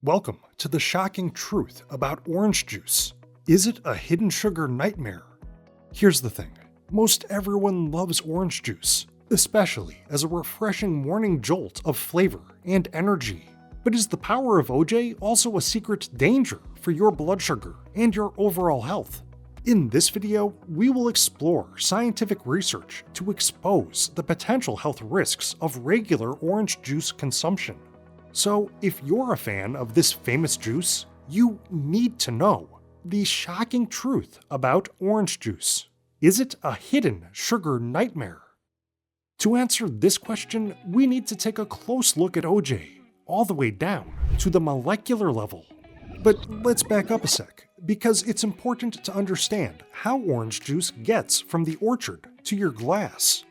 Welcome to the shocking truth about orange juice. Is it a hidden sugar nightmare? Here's the thing. Most everyone loves orange juice, especially as a refreshing morning jolt of flavor and energy. But is the power of OJ also a secret danger for your blood sugar and your overall health? In this video, we will explore scientific research to expose the potential health risks of regular orange juice consumption. So, if you're a fan of this famous juice, you need to know the shocking truth about orange juice. Is it a hidden sugar nightmare? To answer this question, we need to take a close look at OJ, all the way down to the molecular level. But let's back up a sec, because it's important to understand how orange juice gets from the orchard to your glass.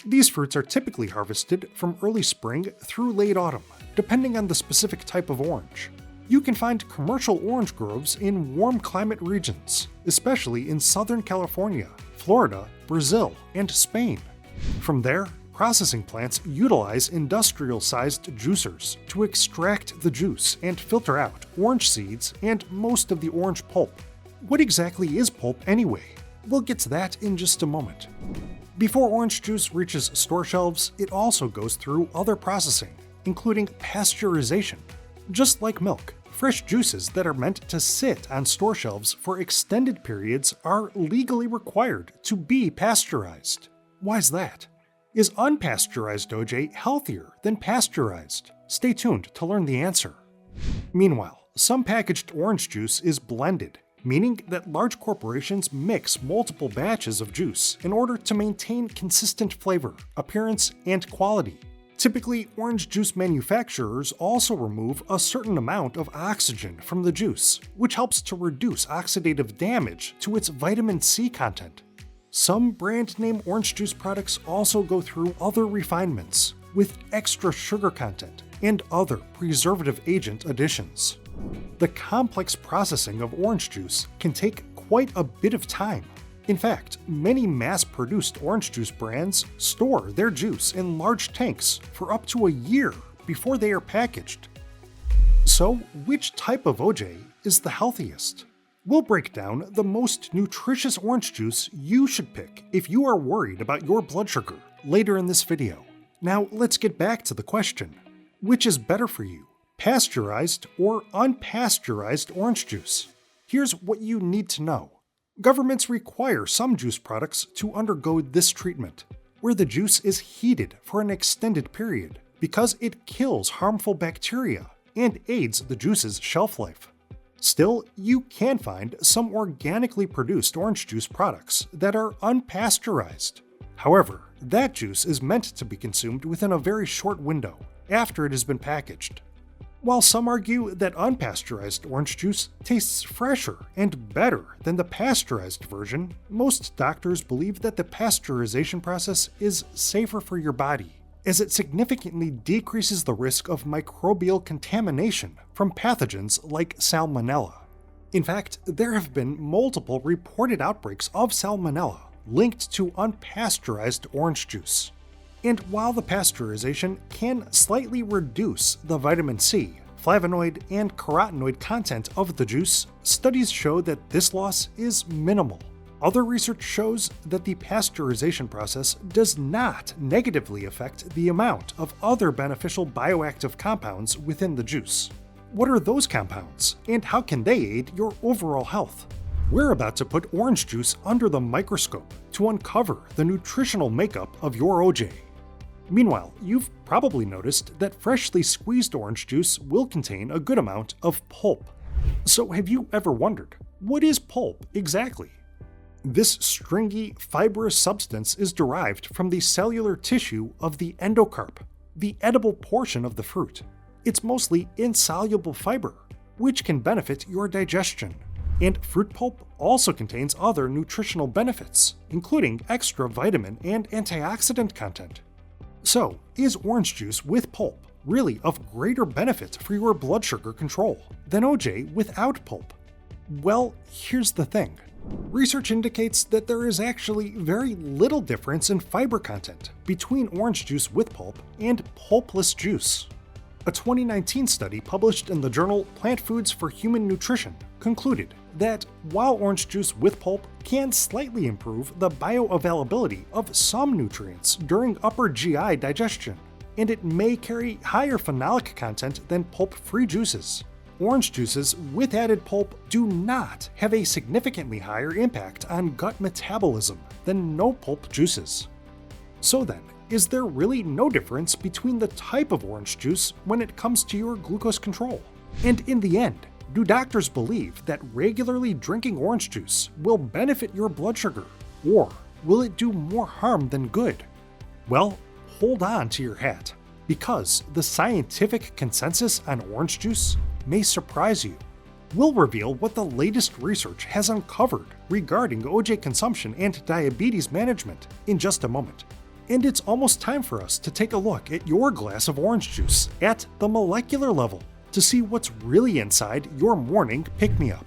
These fruits are typically harvested from early spring through late autumn, depending on the specific type of orange. You can find commercial orange groves in warm climate regions, especially in Southern California, Florida, Brazil, and Spain. From there, processing plants utilize industrial-sized juicers to extract the juice and filter out orange seeds and most of the orange pulp. What exactly is pulp anyway? We'll get to that in just a moment. Before orange juice reaches store shelves, it also goes through other processing, including pasteurization. Just like milk, fresh juices that are meant to sit on store shelves for extended periods are legally required to be pasteurized. Why's that? Is unpasteurized OJ healthier than pasteurized? Stay tuned to learn the answer. Meanwhile, some packaged orange juice is blended, meaning that large corporations mix multiple batches of juice in order to maintain consistent flavor, appearance, and quality. Typically, orange juice manufacturers also remove a certain amount of oxygen from the juice, which helps to reduce oxidative damage to its vitamin C content. Some brand name orange juice products also go through other refinements, with extra sugar content and other preservative agent additions. The complex processing of orange juice can take quite a bit of time. In fact, many mass-produced orange juice brands store their juice in large tanks for up to a year before they are packaged. So, which type of OJ is the healthiest? We'll break down the most nutritious orange juice you should pick if you are worried about your blood sugar later in this video. Now, let's get back to the question. Which is better for you, pasteurized or unpasteurized orange juice? Here's what you need to know. Governments require some juice products to undergo this treatment, where the juice is heated for an extended period because it kills harmful bacteria and aids the juice's shelf life. Still, you can find some organically produced orange juice products that are unpasteurized. However, that juice is meant to be consumed within a very short window after it has been packaged. While some argue that unpasteurized orange juice tastes fresher and better than the pasteurized version, most doctors believe that the pasteurization process is safer for your body, as it significantly decreases the risk of microbial contamination from pathogens like Salmonella. In fact, there have been multiple reported outbreaks of Salmonella linked to unpasteurized orange juice. And while the pasteurization can slightly reduce the vitamin C, flavonoid, and carotenoid content of the juice, studies show that this loss is minimal. Other research shows that the pasteurization process does not negatively affect the amount of other beneficial bioactive compounds within the juice. What are those compounds, and how can they aid your overall health? We're about to put orange juice under the microscope to uncover the nutritional makeup of your OJ. Meanwhile, you've probably noticed that freshly squeezed orange juice will contain a good amount of pulp. So have you ever wondered, what is pulp exactly? This stringy, fibrous substance is derived from the cellular tissue of the endocarp, the edible portion of the fruit. It's mostly insoluble fiber, which can benefit your digestion. And fruit pulp also contains other nutritional benefits, including extra vitamin and antioxidant content. So, is orange juice with pulp really of greater benefit for your blood sugar control than OJ without pulp? Well, here's the thing. Research indicates that there is actually very little difference in fiber content between orange juice with pulp and pulpless juice. A 2019 study published in the journal Plant Foods for Human Nutrition concluded that while orange juice with pulp can slightly improve the bioavailability of some nutrients during upper GI digestion, and it may carry higher phenolic content than pulp-free juices, orange juices with added pulp do not have a significantly higher impact on gut metabolism than no pulp juices. So then, is there really no difference between the type of orange juice when it comes to your glucose control? And in the end, do doctors believe that regularly drinking orange juice will benefit your blood sugar, or will it do more harm than good? Well, hold on to your hat, because the scientific consensus on orange juice may surprise you. We'll reveal what the latest research has uncovered regarding OJ consumption and diabetes management in just a moment. And it's almost time for us to take a look at your glass of orange juice at the molecular level to see what's really inside your morning pick-me-up.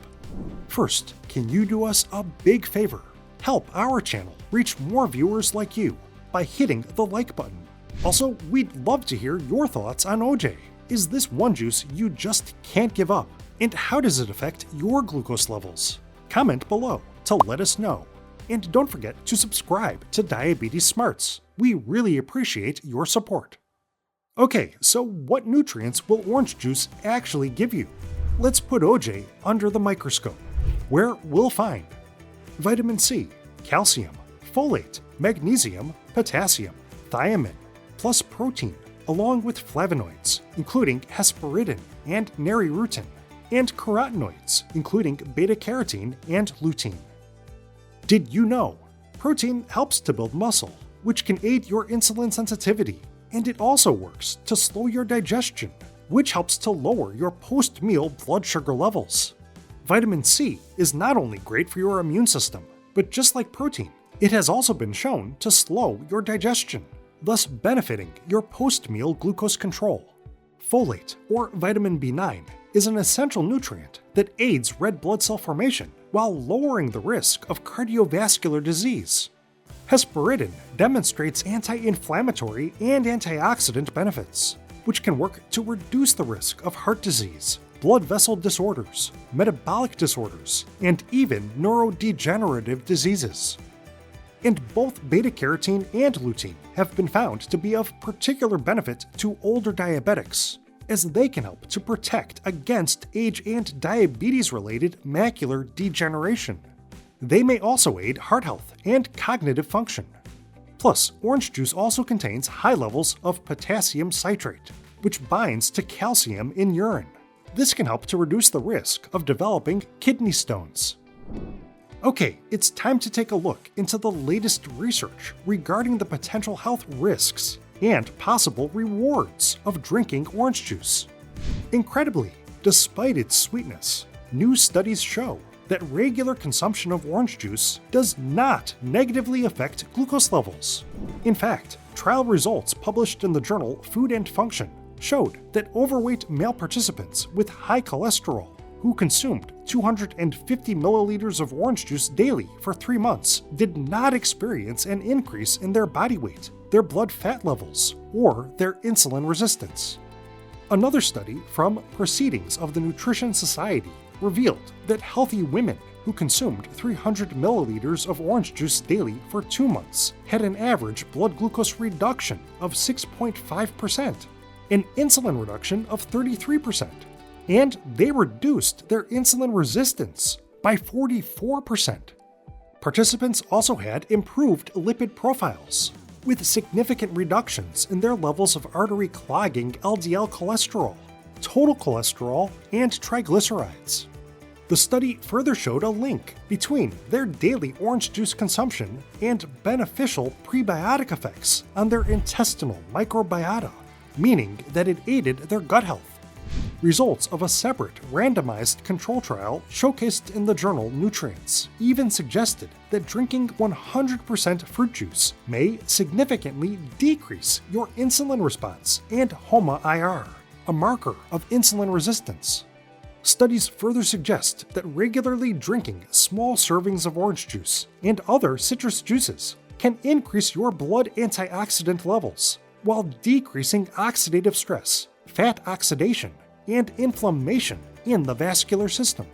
First, can you do us a big favor? Help our channel reach more viewers like you by hitting the like button. Also, we'd love to hear your thoughts on OJ. Is this one juice you just can't give up? And how does it affect your glucose levels? Comment below to let us know. And don't forget to subscribe to Diabetes Smarts. We really appreciate your support. Okay, so what nutrients will orange juice actually give you? Let's put OJ under the microscope, where we'll find vitamin C, calcium, folate, magnesium, potassium, thiamine, plus protein, along with flavonoids, including hesperidin and nerirutin, and carotenoids, including beta-carotene and lutein. Did you know? Protein helps to build muscle, which can aid your insulin sensitivity, and it also works to slow your digestion, which helps to lower your post-meal blood sugar levels. Vitamin C is not only great for your immune system, but just like protein, it has also been shown to slow your digestion, thus benefiting your post-meal glucose control. Folate, or vitamin B9, is an essential nutrient that aids red blood cell formation while lowering the risk of cardiovascular disease. Hesperidin demonstrates anti-inflammatory and antioxidant benefits, which can work to reduce the risk of heart disease, blood vessel disorders, metabolic disorders, and even neurodegenerative diseases. And both beta-carotene and lutein have been found to be of particular benefit to older diabetics, as they can help to protect against age and diabetes-related macular degeneration. They may also aid heart health and cognitive function. Plus, orange juice also contains high levels of potassium citrate, which binds to calcium in urine. This can help to reduce the risk of developing kidney stones. Okay, it's time to take a look into the latest research regarding the potential health risks and possible rewards of drinking orange juice. Incredibly, despite its sweetness, new studies show that regular consumption of orange juice does not negatively affect glucose levels. In fact, trial results published in the journal Food and Function showed that overweight male participants with high cholesterol who consumed 250 milliliters of orange juice daily for 3 months did not experience an increase in their body weight, their blood fat levels, or their insulin resistance. Another study from Proceedings of the Nutrition Society revealed that healthy women who consumed 300 milliliters of orange juice daily for 2 months had an average blood glucose reduction of 6.5%, an insulin reduction of 33%, and they reduced their insulin resistance by 44%. Participants also had improved lipid profiles, with significant reductions in their levels of artery clogging LDL cholesterol, total cholesterol, and triglycerides. The study further showed a link between their daily orange juice consumption and beneficial prebiotic effects on their intestinal microbiota, meaning that it aided their gut health. Results of a separate randomized control trial showcased in the journal Nutrients even suggested that drinking 100% fruit juice may significantly decrease your insulin response and HOMA-IR, a marker of insulin resistance. Studies further suggest that regularly drinking small servings of orange juice and other citrus juices can increase your blood antioxidant levels while decreasing oxidative stress, fat oxidation and inflammation in the vascular system.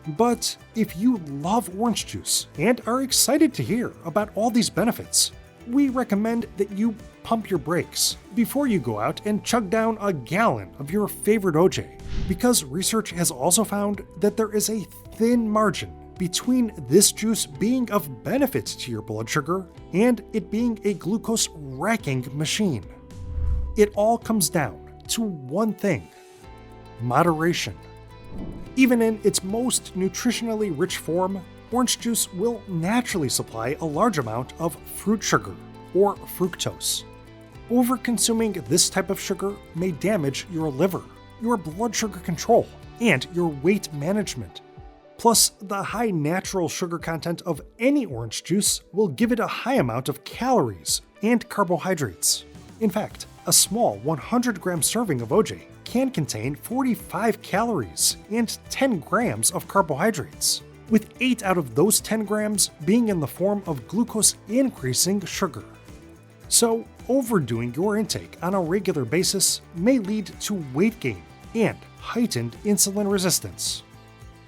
But if you love orange juice and are excited to hear about all these benefits, we recommend that you pump your brakes before you go out and chug down a gallon of your favorite OJ, because research has also found that there is a thin margin between this juice being of benefit to your blood sugar and it being a glucose-racking machine. It all comes down to one thing: moderation. Even in its most nutritionally rich form, orange juice will naturally supply a large amount of fruit sugar, or fructose. Overconsuming this type of sugar may damage your liver, your blood sugar control, and your weight management. Plus, the high natural sugar content of any orange juice will give it a high amount of calories and carbohydrates. In fact, a small 100-gram serving of OJ can contain 45 calories and 10 grams of carbohydrates, with 8 out of those 10 grams being in the form of glucose-increasing sugar. So, overdoing your intake on a regular basis may lead to weight gain and heightened insulin resistance.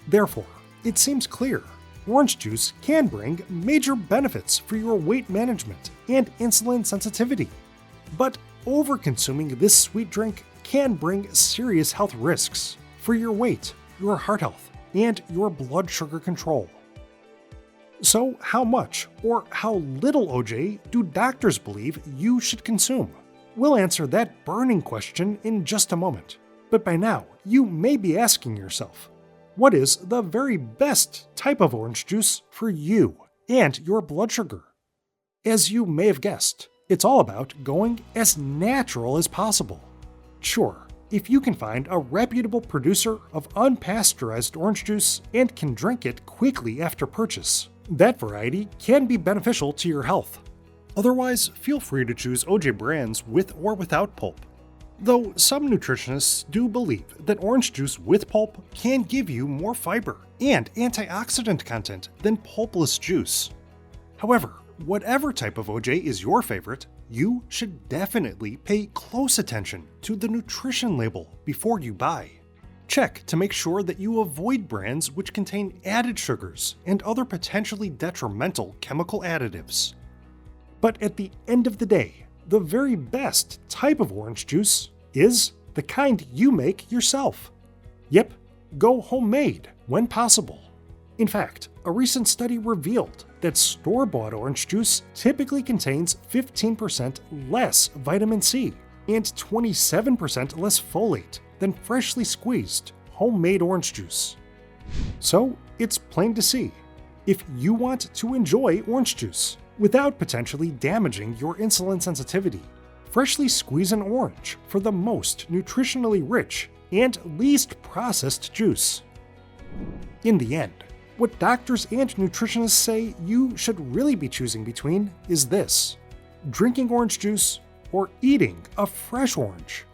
Therefore, it seems clear orange juice can bring major benefits for your weight management and insulin sensitivity. But overconsuming this sweet drink can bring serious health risks for your weight, your heart health, and your blood sugar control. So, how much or how little OJ do doctors believe you should consume? We'll answer that burning question in just a moment. But by now, you may be asking yourself, what is the very best type of orange juice for you and your blood sugar? As you may have guessed, it's all about going as natural as possible. Sure, if you can find a reputable producer of unpasteurized orange juice and can drink it quickly after purchase, that variety can be beneficial to your health. Otherwise, feel free to choose OJ brands with or without pulp. Though some nutritionists do believe that orange juice with pulp can give you more fiber and antioxidant content than pulpless juice. However, whatever type of OJ is your favorite, you should definitely pay close attention to the nutrition label before you buy. Check to make sure that you avoid brands which contain added sugars and other potentially detrimental chemical additives. But at the end of the day, the very best type of orange juice is the kind you make yourself. Yep, go homemade when possible. In fact, a recent study revealed that store-bought orange juice typically contains 15% less vitamin C and 27% less folate than freshly squeezed homemade orange juice. So, it's plain to see. If you want to enjoy orange juice without potentially damaging your insulin sensitivity, freshly squeeze an orange for the most nutritionally rich and least processed juice. In the end, what doctors and nutritionists say you should really be choosing between is this: drinking orange juice or eating a fresh orange.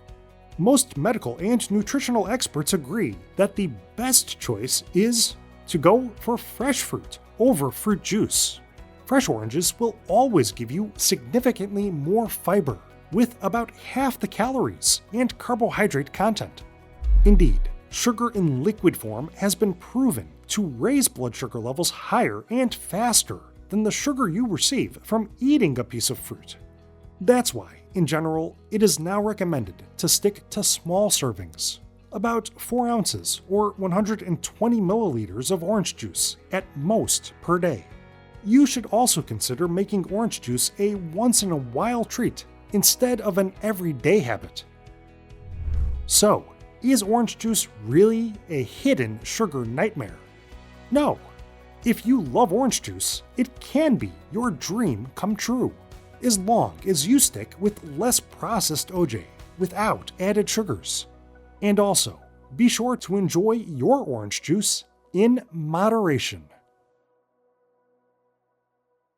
Most medical and nutritional experts agree that the best choice is to go for fresh fruit over fruit juice. Fresh oranges will always give you significantly more fiber, with about half the calories and carbohydrate content. Indeed, sugar in liquid form has been proven to raise blood sugar levels higher and faster than the sugar you receive from eating a piece of fruit. That's why, in general, it is now recommended to stick to small servings, about 4 ounces or 120 milliliters of orange juice at most per day. You should also consider making orange juice a once-in-a-while treat instead of an everyday habit. So, is orange juice really a hidden sugar nightmare? No. If you love orange juice, it can be your dream come true, as long as you stick with less processed OJ without added sugars. And also, be sure to enjoy your orange juice in moderation.